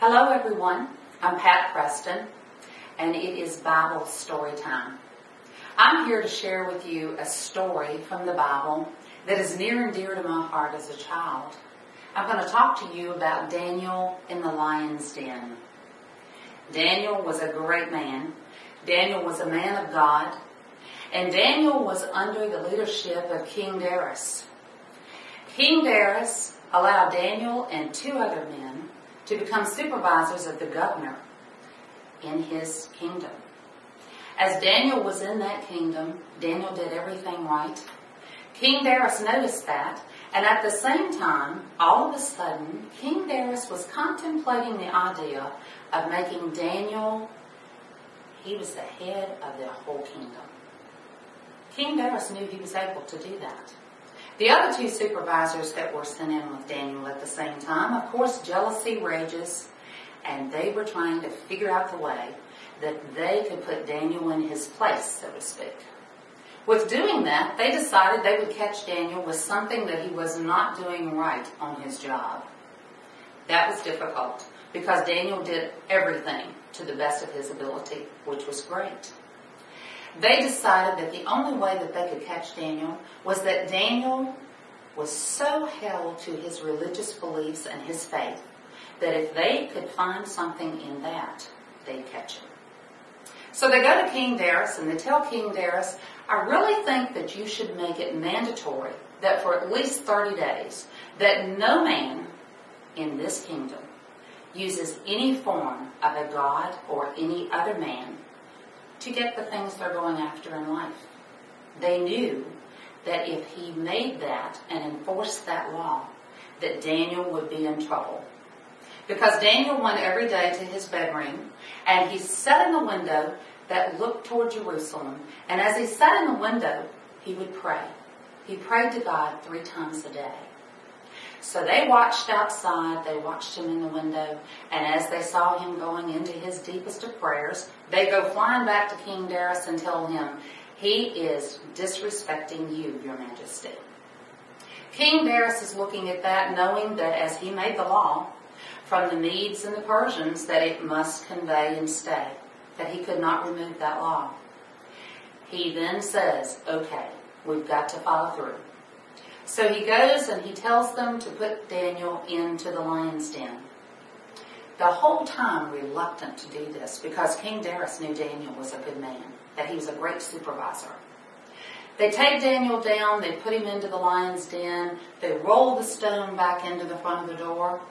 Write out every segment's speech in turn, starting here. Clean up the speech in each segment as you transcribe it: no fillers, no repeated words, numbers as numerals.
Hello everyone, I'm Pat Preston, and it is Bible story time. I'm here to share with you a story from the Bible that is near and dear to my heart as a child. I'm going to talk to you about Daniel in the lion's den. Daniel was a great man. Daniel was a man of God, and Daniel was under the leadership of King Darius. King Darius allowed Daniel and two other men to become supervisors of the governor in his kingdom. As Daniel was in that kingdom, Daniel did everything right. King Darius noticed that, and at the same time, all of a sudden, King Darius was contemplating the idea of making Daniel, he was the head of the whole kingdom. King Darius knew he was able to do that. The other two supervisors that were sent in with Daniel at the same time, of course, jealousy rages, and they were trying to figure out the way that they could put Daniel in his place, so to speak. With doing that, they decided they would catch Daniel with something that he was not doing right on his job. That was difficult because Daniel did everything to the best of his ability, which was great. They decided that the only way that they could catch Daniel was that Daniel was so held to his religious beliefs and his faith that if they could find something in that, they'd catch him. So they go to King Darius and they tell King Darius, I really think that you should make it mandatory that for at least 30 days that no man in this kingdom uses any form of a god or any other man to get the things they're going after in life. They knew that if he made that and enforced that law, that Daniel would be in trouble. Because Daniel went every day to his bedroom, and he sat in the window that looked toward Jerusalem, and as he sat in the window, he would pray. He prayed to God 3 times a day. So they watched outside, they watched him in the window, and as they saw him going into his deepest of prayers, they go flying back to King Darius and tell him, he is disrespecting you, your majesty. King Darius is looking at that, knowing that as he made the law from the Medes and the Persians, that it must convey and stay, that he could not remove that law. He then says, okay, we've got to follow through. So he goes and he tells them to put Daniel into the lion's den. The whole time reluctant to do this because King Darius knew Daniel was a good man, that he was a great supervisor. They take Daniel down, they put him into the lion's den, they roll the stone back into the front of the door.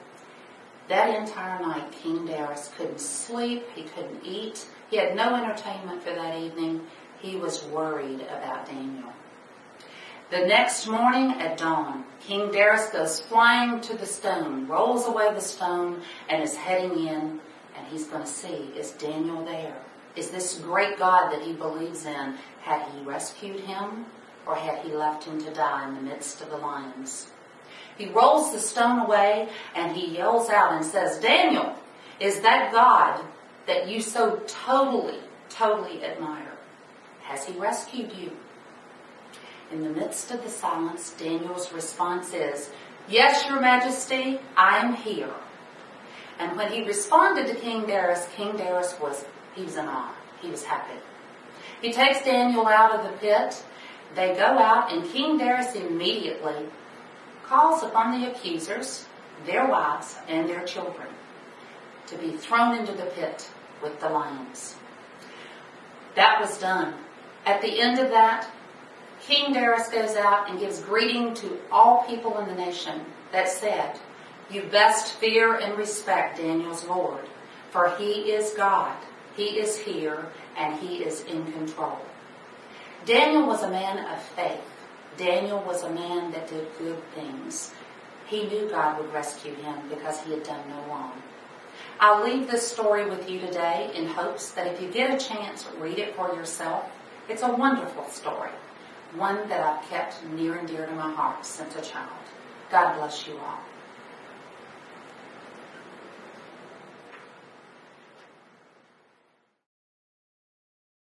That entire night, King Darius couldn't sleep, he couldn't eat, he had no entertainment for that evening. He was worried about Daniel. The next morning at dawn, King Darius goes flying to the stone, rolls away the stone, and is heading in, and he's going to see, is Daniel there? Is this great God that he believes in, had he rescued him, or had he left him to die in the midst of the lions? He rolls the stone away, and he yells out and says, Daniel, is that God that you so totally admire? Has he rescued you? In the midst of the silence, Daniel's response is, yes, your majesty, I am here. And when he responded to King Darius was in awe. He was happy. He takes Daniel out of the pit. They go out, and King Darius immediately calls upon the accusers, their wives, and their children to be thrown into the pit with the lions. That was done. At the end of that, King Darius goes out and gives greeting to all people in the nation that said, you best fear and respect Daniel's Lord, for he is God, he is here, and he is in control. Daniel was a man of faith. Daniel was a man that did good things. He knew God would rescue him because he had done no wrong. I'll leave this story with you today in hopes that if you get a chance, read it for yourself. It's a wonderful story. One that I've kept near and dear to my heart since a child. God bless you all.